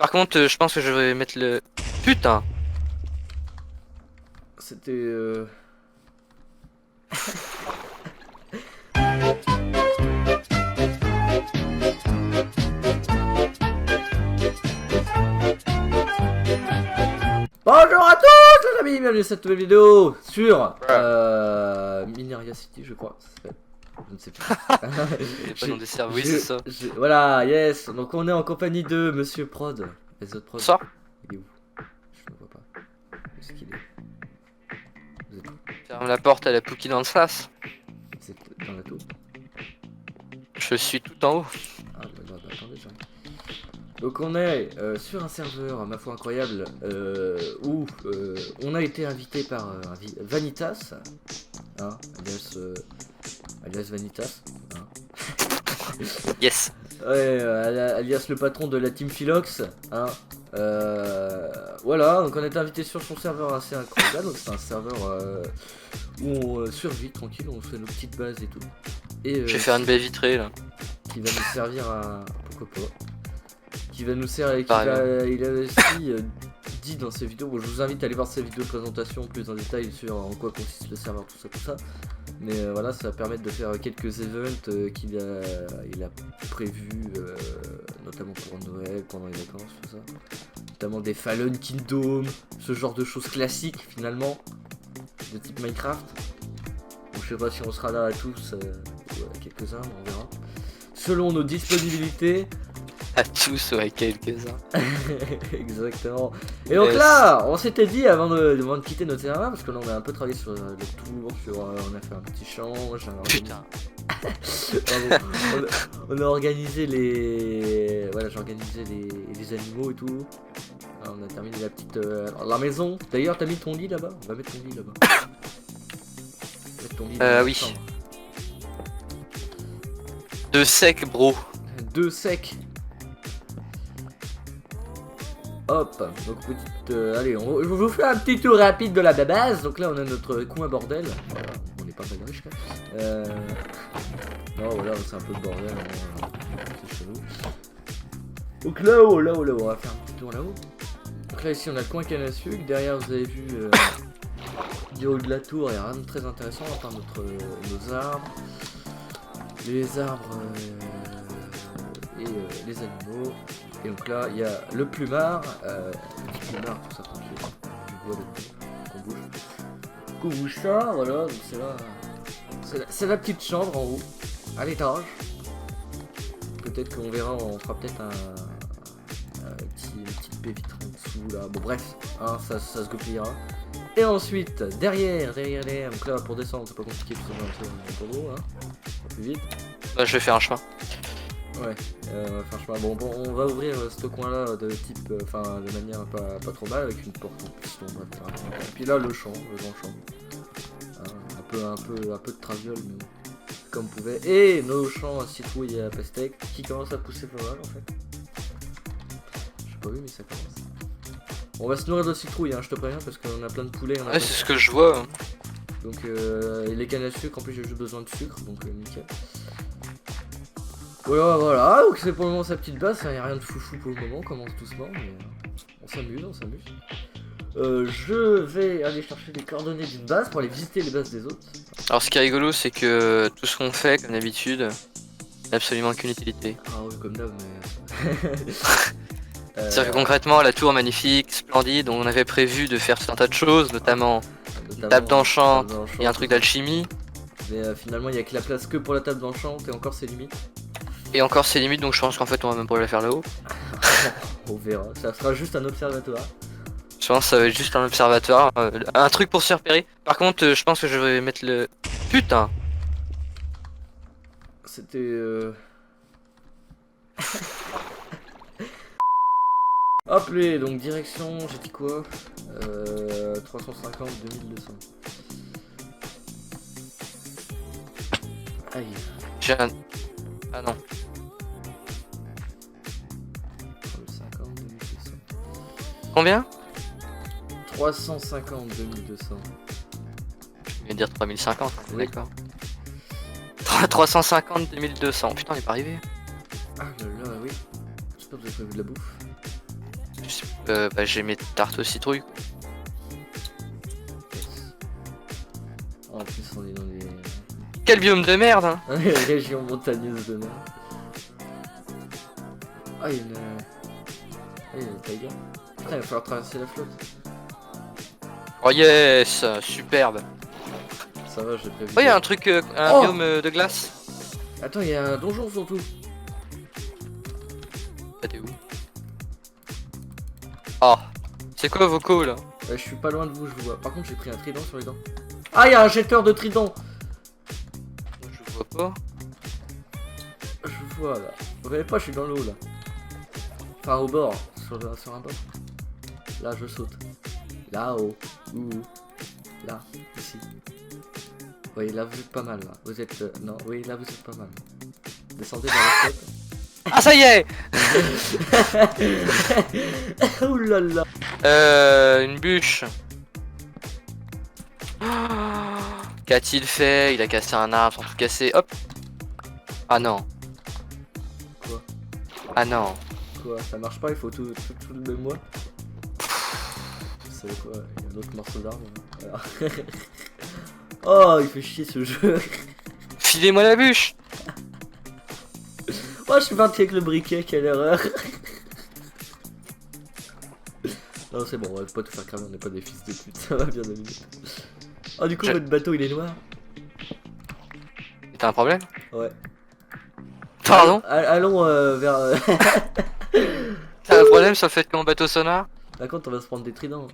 Par contre, je pense que je vais mettre le... Putain. C'était Bonjour à tous les amis, bienvenue à cette nouvelle vidéo sur Mineria City, je crois, ça s'appelle. Je ne sais plus. C'est pas nom des serveurs, oui c'est ça. Voilà, yes. Donc on est en compagnie de Monsieur Prod. Les autres Prod. Ça. Il est où? Je ne vois pas. Où est-ce qu'il est? Vous êtes où? Ferme la porte à la Pookie dans le sas. Vous êtes dans la tour? Je suis tout en haut. Ah bah, attendez, j'arrive. Donc on est sur un serveur, ma foi incroyable, où on a été invité par Vanitas, hein, alias Vanitas, hein. Yes. Ouais, alias le patron de la team Philox, hein. Voilà, donc on a été invité sur son serveur assez incroyable, donc c'est un serveur où on survit tranquille, on fait nos petites bases et tout. Et Je vais faire une baie vitrée là. qui va nous servir à... pourquoi pas, qui va nous servir, il a aussi dit dans ses vidéos, bon, je vous invite à aller voir ses vidéos de présentation plus en détail sur en quoi consiste le serveur, tout ça, mais voilà, ça va permettre de faire quelques events qu'il a prévus, notamment pour Noël, pendant les vacances, tout ça, notamment des Fallen Kingdom, ce genre de choses classiques finalement, de type Minecraft. Donc, je sais pas si on sera là à tous, ou à quelques-uns, on verra, selon nos disponibilités. À tous, ouais, quelques-uns. Exactement. Et donc là, on s'était dit avant de quitter notre serveur, parce que là on a un peu travaillé sur le tour, on a fait un petit change. Putain. On a organisé les... Voilà, j'ai organisé les animaux et tout. Alors, on a terminé la petite... la maison. D'ailleurs, t'as mis ton lit là-bas? On va mettre ton lit là-bas. Mettre ton lit dans Oui. la chambre. Deux secs, bro. Deux secs. Hop, donc petite... allez, je vous fais un petit tour rapide de la base. Donc là on a notre coin bordel. Voilà, on n'est pas mal riche quoi. Non voilà, c'est un peu le bordel, hein, c'est chez nous. Donc là-haut, on va faire un petit tour là-haut. Donc là ici on a le coin canne à sucre. Derrière vous avez vu du haut de la tour, il n'y a rien de très intéressant à part nos arbres. Les arbres et les animaux. Et donc là, il y a le plumard, le petit plumard, tout ça tranquille. Du bois qu'on bouge. Qu'on bouge ça, voilà. Donc c'est là. C'est la petite chambre en haut, à l'étage. Peut-être qu'on verra, on fera peut-être une petite baie vitrée en dessous là. Bon, bref, hein, ça se goupillera. Et ensuite, derrière, donc là pour descendre, c'est pas compliqué, tout ça, un peu hein. Plus vite. Bah, je vais faire un chemin. Ouais, franchement, bon, on va ouvrir ce coin-là de type, de manière pas trop mal, avec une porte en piston, bref. Et puis là, le grand champ. Un peu de traviole, mais comme on pouvait. Et nos champs à citrouille et à pastèque qui commencent à pousser pas mal en fait. J'ai pas vu, mais ça commence. On va se nourrir de citrouille, hein, je te préviens, parce qu'on a plein de poulets. Ouais, c'est ce que je vois. Donc, les cannes à sucre, en plus, j'ai juste besoin de sucre, donc nickel. Voilà, donc c'est pour le moment sa petite base, il n'y a rien de foufou pour le moment, on commence doucement, mais on s'amuse. Je vais aller chercher les coordonnées d'une base pour aller visiter les bases des autres. Alors ce qui est rigolo, c'est que tout ce qu'on fait, comme d'habitude, n'a absolument aucune utilité. Ah oui, comme d'hab, mais... C'est-à-dire que concrètement, la tour magnifique, splendide, on avait prévu de faire tout un tas de choses, notamment une table d'enchant et un truc d'alchimie. Mais finalement, il n'y a que la place que pour la table d'enchant, et encore ses limites. Et encore ses limites, donc je pense qu'en fait on va même pas la faire là-haut. On verra, ça sera juste un observatoire. Je pense que ça va être juste un observatoire, un truc pour se repérer. Par contre, je pense que je vais mettre le... Putain. C'était... Hop les, donc direction, j'ai dit quoi 350, 2200. Aïe. J'ai un... Ah non. 350, 2200. Combien? 350, 2200. Je vais dire 3050, Oui. d'accord. 350, 2200. Putain, on est pas arrivé. Ah là là, oui. J'espère que vous avez prévu de la bouffe. Bah j'ai mes tartes aux citrouilles. En plus on est dans des... Quel biome de merde hein. régions montagneuses de mer. Ah il y a une... Ah il y a une taiga. Putain il va falloir traverser la flotte. Oh yes, superbe. Ça va j'ai prévu. Oh il y a un truc, un biome de glace. Attends il y a un donjon surtout. Ah t'es où? Oh, c'est quoi vos calls là? Je suis pas loin de vous, je vous vois. Par contre j'ai pris un trident sur les dents. Ah il y a un jeteur de trident. Je vois pas. Je vois là. Vous voyez pas, je suis dans l'eau là. Enfin au bord, sur un bord. Là je saute. Là-haut. Ouh. Là, ici. Oui là vous êtes pas mal là. Vous êtes... non, oui là vous êtes pas mal. Descendez dans la tête. Ah ça y est. Ouh là là. Une bûche. Qu'a-t-il fait? Il a cassé un arbre sans tout casser. Hop. Ah non. Quoi? Ah non. Quoi? Ça marche pas, il faut tout le même mois. Vous savez quoi? Il y a un autre morceau d'arbre. Voilà. Oh, il fait chier ce jeu. Filez-moi la bûche. Oh, je suis parti avec le briquet, quelle erreur. Non, c'est bon, on va pas tout faire cramer, on n'est pas des fils de pute, ça va bien 2 minutes. Oh, du coup, votre bateau il est noir. T'as un problème? Ouais. Pardon? Allons vers. T'as un problème sur le fait que mon bateau sonore? Par contre, on va se prendre des tridents.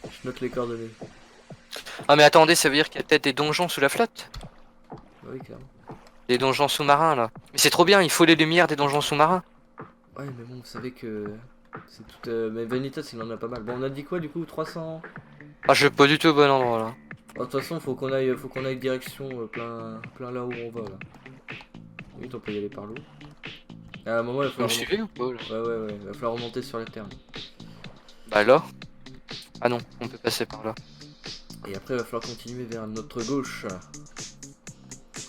Je note les coordonnées. Ah mais attendez, ça veut dire qu'il y a peut-être des donjons sous la flotte? Oui, clairement. Des donjons sous-marins là. Mais c'est trop bien, il faut les lumières des donjons sous-marins. Ouais, mais bon, vous savez que. C'est tout. Mais Vanitas, il en a pas mal. Bon, on a dit quoi du coup? 300. Ah, je suis pas du tout au bon endroit là. De toute façon, faut qu'on aille direction plein là où on va là. Oui, on peut y aller par l'eau. À un moment, il va Vous me falloir. suivez ou pas là? Ouais, il va falloir remonter sur la terre. Bah là? Ah non, on peut passer par là. Et après, il va falloir continuer vers notre gauche. On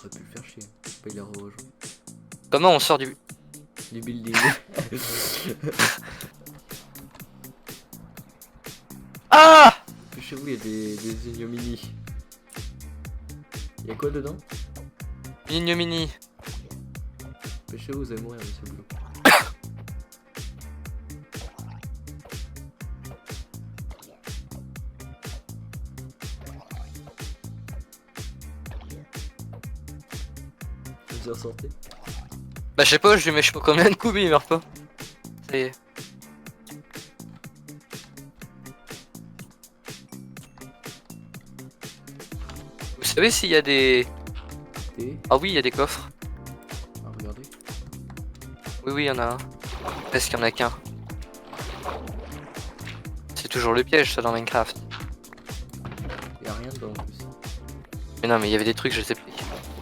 aurait pu le faire chier. Pas y les rejoindre. Comment on sort du building. Ah! Chez vous, il y a des ignominies. Il y a quoi dedans? Ignominie. Chez vous, vous allez mourir, monsieur Boulot. Vous y ressortez? Bah je sais pas, je lui mets je sais pas combien de coups mais il meurt pas. Ça y est. Vous savez s'il y a des... Ah oui, il y a des coffres. Ah, regardez. Oui, il y en a un. Parce qu'il y en a qu'un. C'est toujours le piège ça dans Minecraft. Il y a rien dedans en plus. Mais non mais il y avait des trucs, je sais plus.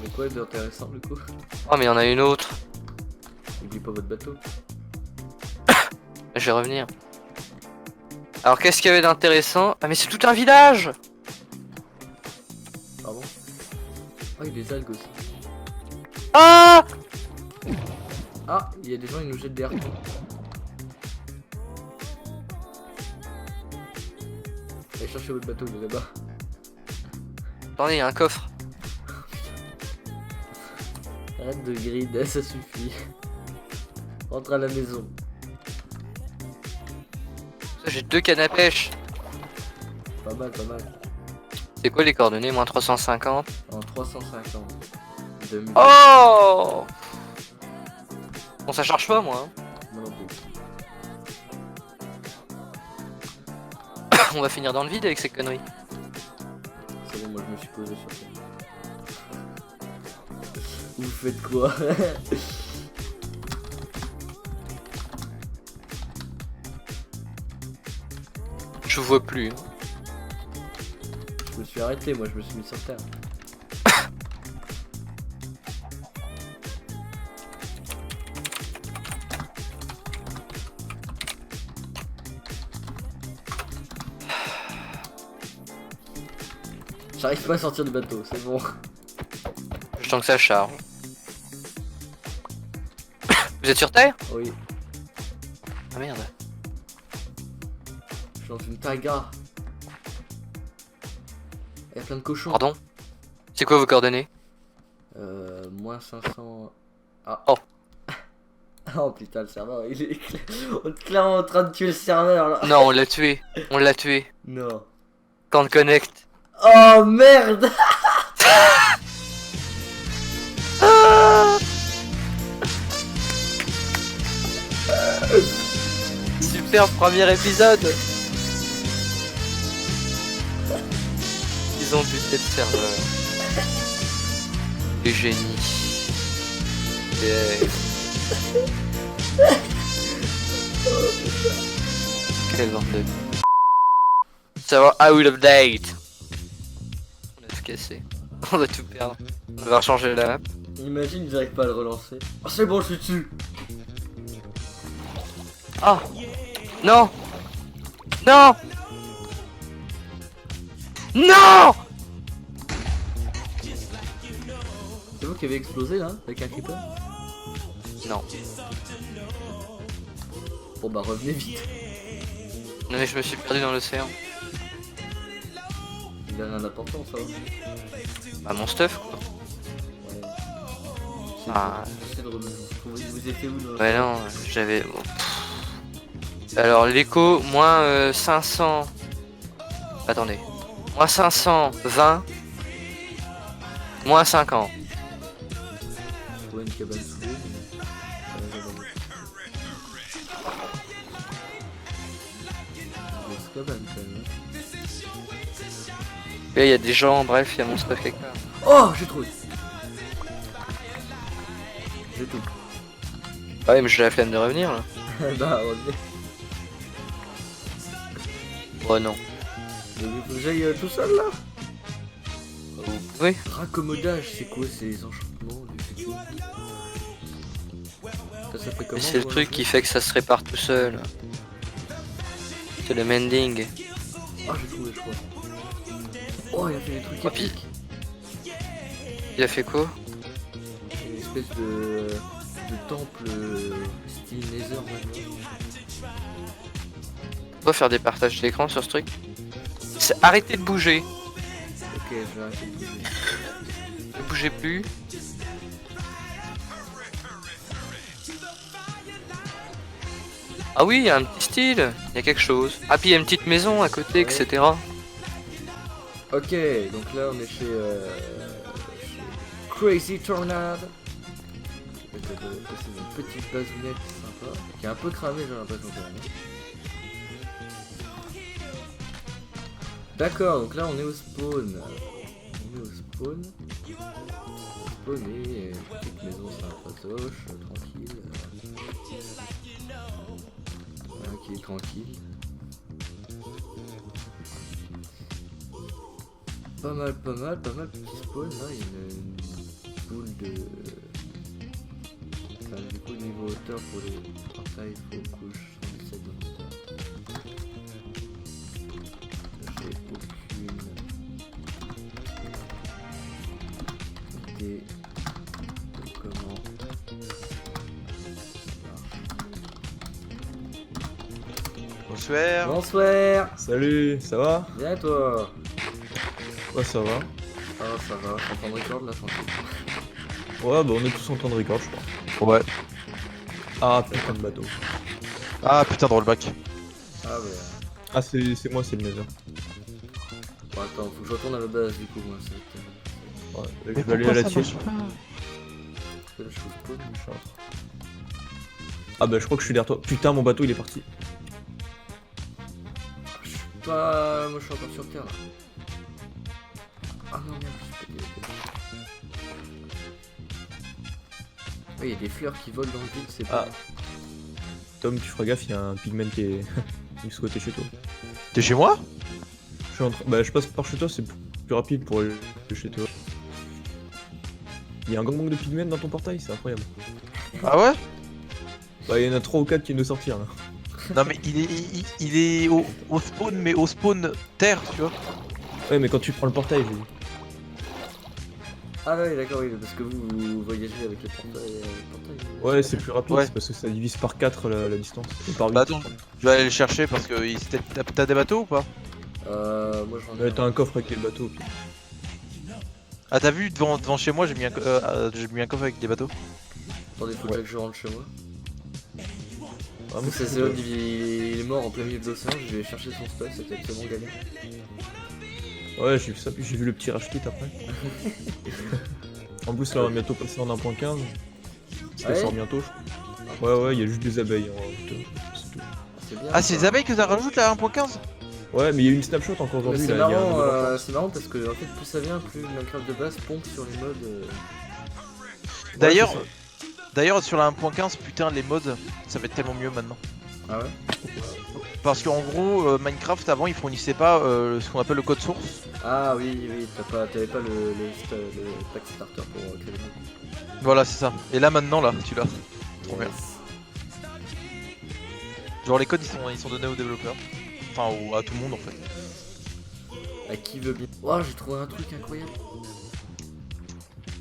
Mais quoi d'intéressant du coup? Oh mais il y en a une autre. N'oublie pas votre bateau. Je vais revenir. Alors qu'est-ce qu'il y avait d'intéressant? Ah mais c'est tout un village! Pardon? Ah, il y a des algues aussi. Ah! Ah, il y a des gens, ils nous jettent des harpons. Allez chercher votre bateau, il est là-bas. Attendez, il y a un coffre. Arrête de grid, ça suffit. Rentre à la maison. J'ai 2 cannes à pêche. Pas mal, pas mal. C'est quoi les coordonnées? Moins 350. En 350. 2000. Oh! Bon ça charge pas moi. Moi non plus. On va finir dans le vide avec ces conneries. C'est bon, moi je me suis posé sur ça. Vous faites quoi? Je vois plus. Je me suis arrêté, moi je me suis mis sur terre. J'arrive pas à sortir du bateau, c'est bon. Je sens que ça charge. Vous êtes sur terre? Oui. Ah merde. Je suis dans une taiga. Il y a plein de cochons. Pardon. C'est quoi vos coordonnées? Moins 500... Ah. Oh. Oh putain, le serveur, il est on est clairement en train de tuer le serveur là. Non, on l'a tué. On l'a tué. Non. Quand connect. Oh merde. Super premier épisode. Ils ont buté le serveur. Les génies. Yeah. Quelle bande de... Savoir I will update. On va se casser. On va tout perdre. On va changer la map. Imagine, ils arrivent pas à le relancer. Oh, c'est bon, je suis dessus. Ah non. Non. Non. C'est vous qui avez explosé là, avec un creeper? Non. Bon bah revenez vite. Non mais je me suis perdu dans l'océan. Il a rien d'important ça. Bah mon stuff quoi. Ouais. Ah. J'essaie de revenir. Vous étiez où là? Ouais non, j'avais... Bon, alors l'écho, moins 500... Attendez. Moins 520. Moins 50. Ouais, une cabane sous l'eau. Grosse cabane quand même. Et il y a des gens, bref, il y a mon stuff quelque part. Oh, j'ai trouvé. J'ai tout. Ah ouais mais j'ai la flemme de revenir là. Bah revenez. Oh non. Mais il faut que j'aille tout seul là. Vous pouvez. Raccommodage, c'est quoi ces enchantements du coup? Ça fait comment? C'est le truc qui fait que ça se répare tout seul. C'est le mending. Ah, j'ai trouvé, je crois. Oh, il a fait des trucs Oh, puis- épiques. Il a fait quoi? Une espèce de temple style Nether maintenant. On va faire des partages d'écran sur ce truc. Arrêtez de bouger. Ok, je vais arrêter de bouger. Ne bougez plus. Ah oui, il y a un petit style. Il y a quelque chose. Ah puis il y a une petite maison à côté, Ouais. etc. Ok, donc là on est chez Crazy Tornado. C'est une petite bazounette sympa, qui est un peu cramée j'ai l'impression quand même. D'accord, donc là on est au spawn. On est au spawn. Spawn et petite maison sympatoche, tranquille. Voilà, qui est tranquille. Pas mal petit spawn là, il y a une boule de... Enfin, du coup niveau hauteur pour les portails il faut couche 117 de hauteur. J'ai aucune idée de comment ça marche. Bonsoir. Bonsoir. Salut, ça va? Bien toi? Ouais, ça va. Ah ça va, je suis en train de record là tranquille. Ouais, bah on est tous en temps de record, je crois. Ouais. Ah, putain de bateau. Ah putain de rollback. Ah ouais. Ah, c'est moi, c'est le Nether. Bon attends, faut que je retourne à la base du coup moi ça va être... Ouais, je vais aller à la tienne. Parce que là je suis au spawn. Ah, bah je crois que je suis derrière toi. Putain, mon bateau il est parti. Je suis pas... Moi je suis encore sur terre là. Ah non merde, je suis pété. Ouais, il y a des fleurs qui volent dans le vide, c'est pas... Ah. Tom, tu feras gaffe, il y a un pigment qui est squatté chez toi. T'es chez moi? Je suis en train... Bah je passe par chez toi, c'est plus rapide pour aller chez toi. Il y a un gangbang de pigmen dans ton portail, c'est incroyable. Ah ouais? Bah il y en a 3 ou 4 qui viennent de sortir là. Non mais il est au spawn, mais au spawn terre, tu vois. Ouais, mais quand tu prends le portail, j'ai dit. Ah oui, d'accord, oui, parce que vous voyagez avec les portails. Ouais, c'est plus rapide, Ouais. c'est parce que ça divise par 4 la distance. Et par 8. Bah attends, je vais aller le chercher parce que t'as des bateaux ou pas? Moi j'en ai. Ouais, t'as un coffre avec les bateaux. Puis... Ah t'as vu devant chez moi j'ai mis un coffre avec des bateaux. Attendez, faut déjà que je rentre chez moi. Ah, moi, C'est Zéon, il est mort en plein milieu de l'océan, je vais chercher son stock, c'était absolument galère. Ouais, j'ai vu ça, puis j'ai vu le petit rage kit après. En plus, là, on va bientôt passer en 1.15. Parce Ah qu'elle ouais sort bientôt, je crois. Ouais, il y a juste des abeilles en rajouté. C'est tout. C'est bien. Ah c'est les abeilles que ça rajoute là à 1.15? Ouais, mais il y a eu une snapshot encore Mais aujourd'hui. c'est là, il y a un marrant, nouvel enfant. c'est marrant parce que en fait plus ça vient, plus Minecraft de base pompe sur les modes. D'ailleurs, Ouais, d'ailleurs sur la 1.15 putain les mods ça va être tellement mieux maintenant. Ah ouais. Parce qu'en gros Minecraft avant il fournissait pas ce qu'on appelle le code source. Ah oui, t'avais pas le pack starter pour créer les modes. Voilà c'est ça. Et là maintenant là tu l'as. Trop bien. Genre les codes ils sont donnés aux développeurs. Enfin à tout le monde en fait. À qui veut bien. Oh, j'ai trouvé un truc incroyable.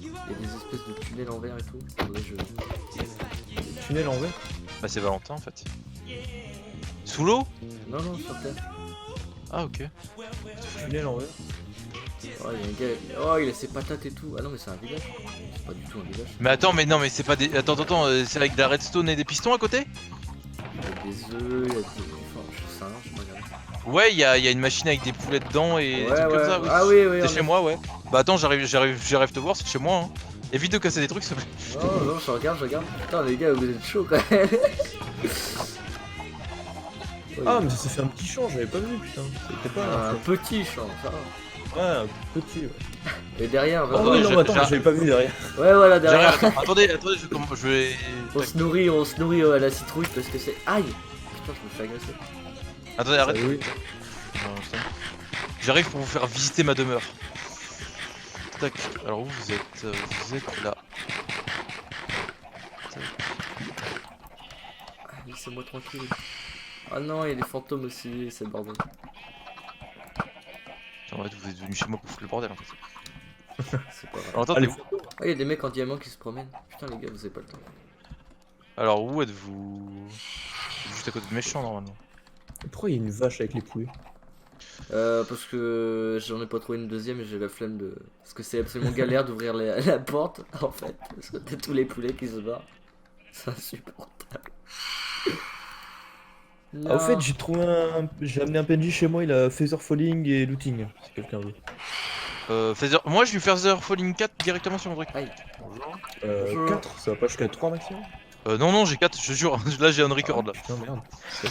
Il y a des espèces de tunnels en verre et tout. Attendez, Tunnel en verre. Bah c'est Valentin en fait. Sous l'eau? Non, sur terre. Ah ok. Tunnel en verre. Oh, il y a un gars. Oh, il a ses patates et tout. Ah non, mais c'est un village. C'est pas du tout un village. Mais attends mais non mais c'est pas des... Attends c'est avec de la redstone et des pistons à côté? Il y a des œufs, il y a des. Enfin, je sais rien, je sais pas regarder. Ouais il y a une machine avec des poulets dedans et des Ouais, trucs ouais. comme ça. Ah oui, C'est on chez est- moi ouais. Bah attends j'arrive te voir c'est chez moi hein. Évite de casser des trucs s'il te plaît. Non, je regarde. Putain, les gars, vous êtes chauds quand même. Ah, mais ça s'est fait un petit champ, j'avais pas vu, putain. C'était pas Un petit champ, ça va. Ouais, un petit, ouais. Et derrière, Oh vraiment. oui, non, mais attends, j'arrive. j'avais pas vu derrière. Ouais, voilà, J'arrive, derrière. attends, attendez je vais... On se nourrit à la citrouille parce que c'est. Aïe! Putain, je me fais agresser. Attendez arrête. Ah oui. Non, c'est- J'arrive pour vous faire visiter ma demeure. Tac, alors où vous êtes là. Ah, laissez-moi tranquille. Ah non, il y a des fantômes aussi, c'est le bordel. En fait, vous êtes venu chez moi pour foutre le bordel en fait. C'est pas grave. Alors, attends, Allez, t'es où Ah, il y a des mecs en diamant qui se promènent. Putain, les gars, vous avez pas le temps. Alors où êtes-vous? Juste à côté de mes champs normalement. pourquoi il y a une vache avec les poulets? Parce que j'en ai pas trouvé une deuxième et j'ai la flemme de. Parce que c'est absolument galère d'ouvrir la porte en fait. Parce que t'as tous les poulets qui se barrent. C'est insupportable. Ah, au fait, Non. j'ai amené un PNJ chez moi, il a Feather Falling et Looting, si quelqu'un veut. Moi je vais faire Feather Falling 4 directement sur mon truc. Aïe. Bonjour. 4, ça va pas jusqu'à 3 maximum? Non, j'ai 4, je te jure. Là j'ai un record là. Putain, merde, c'est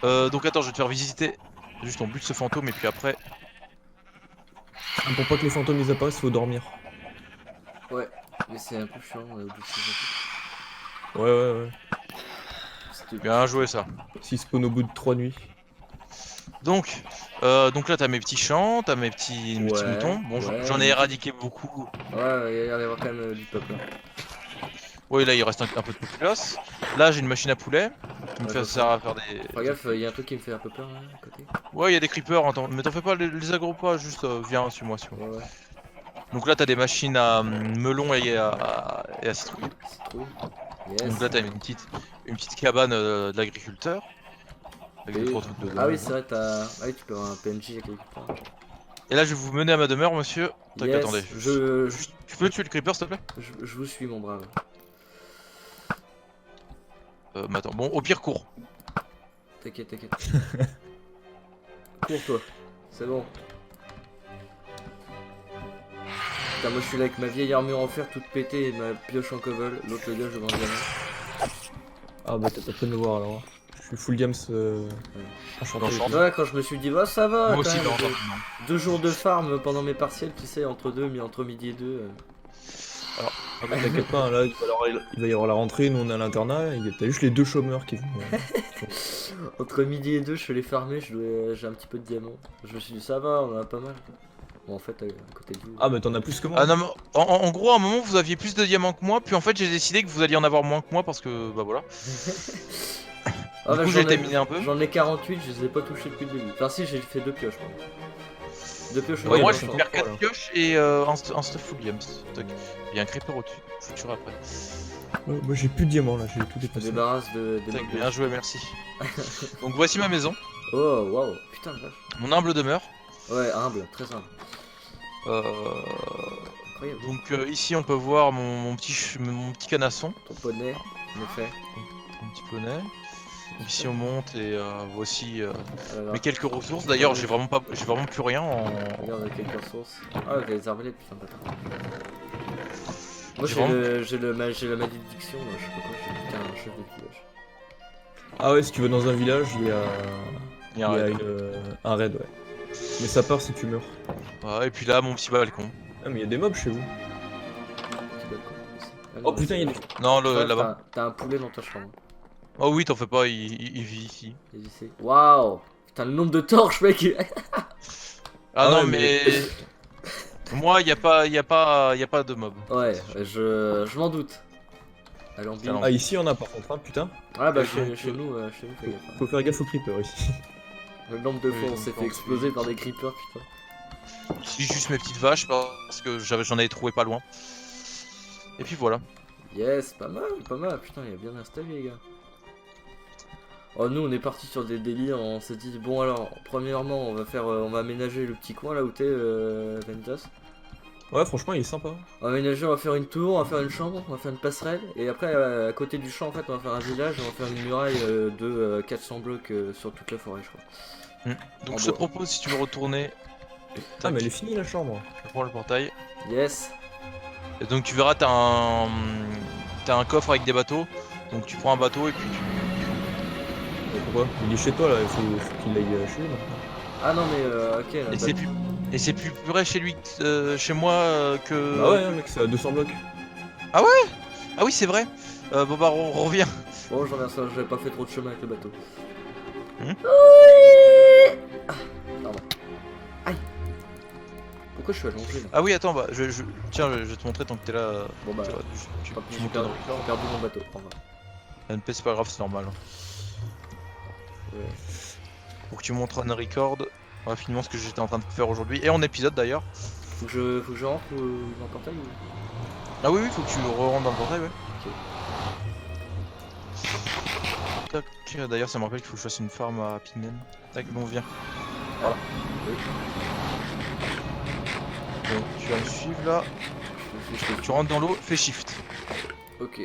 quoi? Donc attends, je vais te faire visiter juste en but de ce fantôme et puis après. Pour pas que les fantômes ils apparaissent, faut dormir. Ouais, mais c'est un peu chiant au bout de ces Ouais. C'était- Bien joué ça. S'ils spawn au bout de 3 nuits. Donc là t'as mes petits champs, t'as mes petits Ouais, moutons. Bon, ouais. j'en ai éradiqué beaucoup. Ouais, il y a l'air d'avoir quand même du peuple. Hein. Ouais, là il reste un peu de populace. Là j'ai une machine à poulet qui me Ouais, fait je ça à faire des. Fais gaffe, il y a un truc qui me fait un peu peur là à côté. Ouais, il y a des creepers, mais t'en fais pas, les aggro pas, juste viens, suis-moi. Ouais. Donc là t'as des machines à melon et à citrouille. Citrouille. Yes. Donc là t'as une petite cabane de l'agriculteur. Avec Et- deux, trois trucs dedans. Ah oui, c'est vrai, t'as. Ah oui, tu peux avoir un PNJ avec quelque part. Et là je vais vous mener à ma demeure monsieur. Tac, Yes, attendez. je Tu peux tuer le creeper s'il te plaît? je vous suis, mon brave. Mais attends, bon au pire cours. T'inquiète. Cours, toi. C'est bon. Putain, moi je suis là avec ma vieille armure en fer toute pétée et ma pioche en cobble. L'autre, le gars, je vends diamant. Ah bah t'as pas de me voir alors. Je suis full games enchanté. Enchanté. Ouais, quand je me suis dit, bah ça va. Moi quand aussi même, dans j'ai 2 jours de farm pendant mes partiels, tu sais, entre midi et 2. Ah bah t'inquiète pas, hein, là il va y avoir la rentrée, nous on est à l'internat, t'as juste les 2 chômeurs qui vont. Entre midi et 2, je fais les farmer, j'ai un petit peu de diamants. Je me suis dit, ça va, on en a pas mal. Bon, en fait, à côté de vous. Ah mais t'en as plus que moi. Ah non mais en gros à un moment vous aviez plus de diamants que moi, puis en fait j'ai décidé que vous alliez en avoir moins que moi parce que bah voilà. Ah, Du bah, coup j'ai été miné un peu. J'en ai 48, je les ai pas touchés depuis le début. Enfin, si, j'ai fait 2 pioches. Moi. Deux pioches. Ouais, moi ouais, je vais d'accord. faire 4 pioches et un stuff Williams. Tac. Il y a un creeper au-dessus, je tuerai après. Ouais, moi j'ai plus de diamants là, j'ai tout Je me dépassé. débarrasse des Tac, mobs. bien joué, merci. Donc voici ma maison, Oh waouh, putain de vache. mon humble demeure. Ouais, humble, très humble. Euh, Incroyable. Donc ici on peut voir mon petit canasson, Ton poney, en effet. mon petit poney. Donc ici on monte et voici Ah là là. mes quelques ressources. D'ailleurs j'ai vraiment plus rien en. Regarde quelques ressources. Ah ok, les arbalètes, putain de bâtard. Moi J'ai j'ai la malédiction, là, je sais pas quoi, j'ai putain un chef de village. Ah ouais, si tu vas dans un village, il y a, Il y a un raid. un raid, ouais. Mais ça part si tu meurs. Ouais, et puis là mon petit balcon. Ah mais il y a des mobs chez vous. Petit balcon aussi. Ah non, Oh putain, il y a des... Non, ouais, là-bas. T'as un poulet dans ta chambre. Oh oui, t'en fais pas, il vit ici. Et ici. Waouh. Putain le nombre de torches mec. Ah Ah non ouais, mais moi y a pas de mob. Ouais, je m'en doute. Allons bien. Talent. Ah ici on a par contre, hein, putain. Ah bah donc, chez nous, fais gaffe. Hein. Faut faire gaffe aux creepers ici. Le nombre de Oui, fois on donc, s'est fait bon, exploser par des creepers, putain. Ici juste mes petites vaches parce que j'en avais trouvé pas loin. Et puis voilà. Yes, pas mal, putain, il a bien installé les gars. Oh nous on est parti sur des délires, on s'est dit bon alors premièrement on va aménager le petit coin là où t'es Ventus. Ouais, franchement, il est sympa. On va aménager, on va faire une tour, on va faire une chambre, on va faire une passerelle et après à côté du champ en fait on va faire un village et on va faire une muraille de 400 blocs sur toute la forêt je crois. Donc En je te bois. propose si tu veux retourner. Ah mais elle est finie la chambre. Je prends le portail. Yes. Et donc tu verras t'as un coffre avec des bateaux. Donc tu prends un bateau et puis Mais pourquoi? Il est chez toi là, il faut qu'il aille chez lui maintenant. Ah non mais ok. Là, Et c'est plus près chez lui chez moi que. Bah ouais, hein, mec, c'est à 200 blocs. Ah oui c'est vrai. Bon bah on revient. Bon j'en ai ça, j'avais pas fait trop de chemin avec le bateau. Hmm. Ah, pardon. Aïe. Pourquoi je suis allongé là? Ah oui attends bah tiens je vais te montrer tant que t'es là. Bon bah, Tu vois, tu j'ai montes perdu, dans le j'ai perdu mon bateau. Au revoir. NP c'est pas grave c'est normal. Ouais. Pour que tu montres un record rapidement ce que j'étais en train de faire aujourd'hui et en épisode d'ailleurs. Faut que je rentre dans le portail ou... Ah oui faut que tu rentres dans le portail ouais. Ok. Tac, d'ailleurs ça me rappelle qu'il faut que je fasse une farm à Pigmen. Tac bon viens. Oui. Bon, tu vas me suivre là. Tu rentres dans l'eau, fais shift. Ok.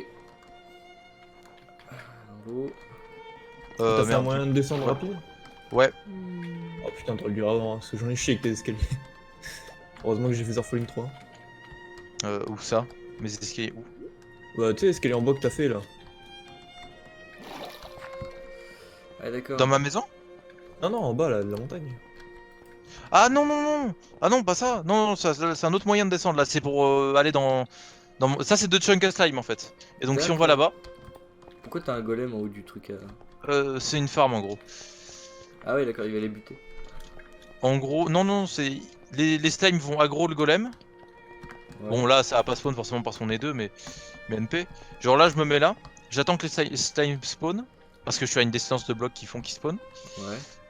Dans l'eau. T'as fait un Merde. moyen de descendre Ouais. rapide? Ouais. Oh putain, t'aurais dû avant, hein, parce que j'en ai chié avec tes escaliers. Heureusement que j'ai fait Zerfalling 3. Où ça? Mes escaliers où? Bah tu sais, l'escalier en bois que t'as fait là. Ah d'accord. Dans ma maison? Non, non, en bas là, de la montagne. Ah non non non. Ah non pas ça. Non, non ça, c'est un autre moyen de descendre là. C'est pour aller ça c'est de Chunka Slime en fait. Et donc si on va là-bas, Pourquoi t'as un golem en haut du truc c'est une farm en gros. Ah oui d'accord, il va les buter. En gros, non c'est les slimes vont aggro le golem. Ouais. Bon là ça va pas spawn forcément parce qu'on est deux mais NP. Genre là je me mets là, j'attends que les slimes spawn parce que je suis à une distance de blocs qui font qu'ils spawn.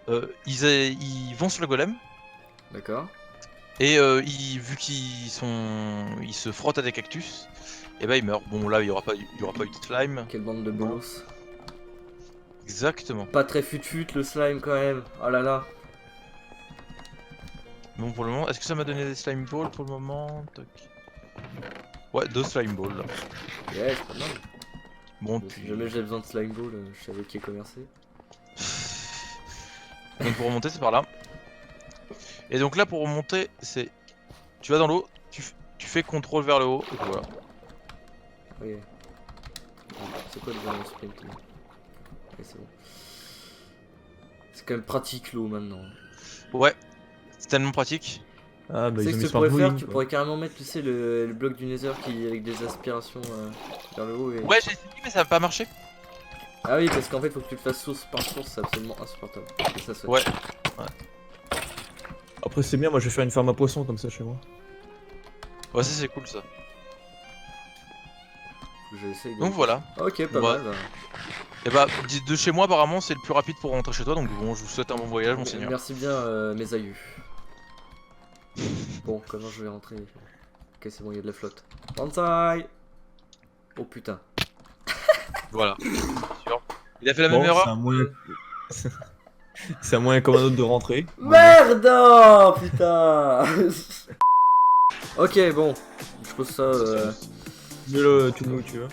Ouais. Ils vont sur le golem D'accord. et vu qu'ils se frottent à des cactus, et bah ils meurent. Bon là il y aura pas eu de slime. Quelle bande de bolos. Exactement. Pas très fut le slime quand même. Oh là là. Bon pour le moment, est-ce que ça m'a donné des slime balls pour le moment? Tac. Ouais 2 slime balls là. Yes, pas mal. Bon Si puis... jamais j'ai besoin de slime ball, je savais qui est commercé. Donc pour remonter c'est par là. Et donc là pour remonter c'est... Tu vas dans l'eau, tu fais contrôle vers le haut et puis voilà. Oui. C'est quoi le sprint là? Ouais, c'est bon. C'est quand même pratique l'eau maintenant. Ouais, c'est tellement pratique. Ah bah Tu sais ils que ont mis tu Smart pourrais faire, Bowling, tu quoi. pourrais carrément mettre, tu sais, le bloc du Nether qui avec des aspirations vers le haut et... Ouais j'ai essayé mais ça n'a pas marché. Ah oui, parce qu'en fait, faut que tu le fasses source par source, c'est absolument insupportable. Et ça, Ouais. Après c'est bien, moi je vais faire une ferme à poissons comme ça chez moi. Ouais ça c'est cool ça. Faut que j'essaye de... Donc voilà. Ok, pas Ouais. mal. Bah. Et bah de chez moi apparemment c'est le plus rapide pour rentrer chez toi donc bon je vous souhaite un bon voyage mon seigneur. Merci bien, mes aïeux. Bon, comment je vais rentrer? Ok, c'est bon, il y a de la flotte. Banzai! Oh putain. Voilà. Sûr. Il a fait la Bon, même erreur. c'est un moyen. C'est un moyen comme un autre de rentrer. Merde! Oh, putain! Ok, bon. Je pose ça. Mets-le, tu le mets où tu veux.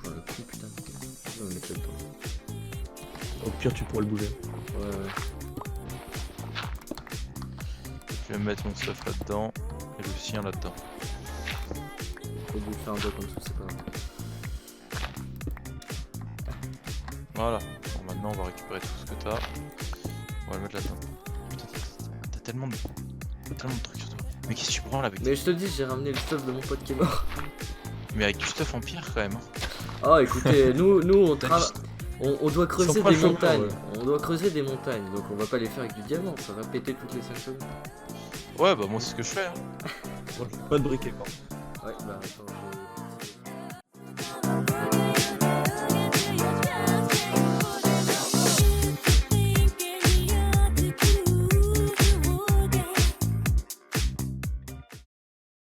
Oh, le cul, putain. Je vais mettre le temps. Au pire, tu pourras le bouger. Ouais. Je vais mettre mon stuff là-dedans et le sien là-dedans. Faut lui faire un peu comme ça, c'est pas grave. Voilà. Bon, maintenant, on va récupérer tout ce que t'as. On va le mettre là-dedans. Putain, t'as tellement de trucs sur toi. Mais qu'est-ce que tu prends là avec Mais je te dis, j'ai ramené le stuff de mon pote qui est mort. Mais avec du stuff en pierre quand même. Hein. Oh, écoutez, nous on T'as travaille. On doit creuser Sans pas des le choix, montagnes. ouais. On doit creuser des montagnes. Donc on va pas les faire avec du diamant. Ça va péter toutes les 5 secondes. Ouais, bah moi c'est ce que je fais. Hein. Moi, je fais pas de briquet, quoi. Ouais, bah attends, je...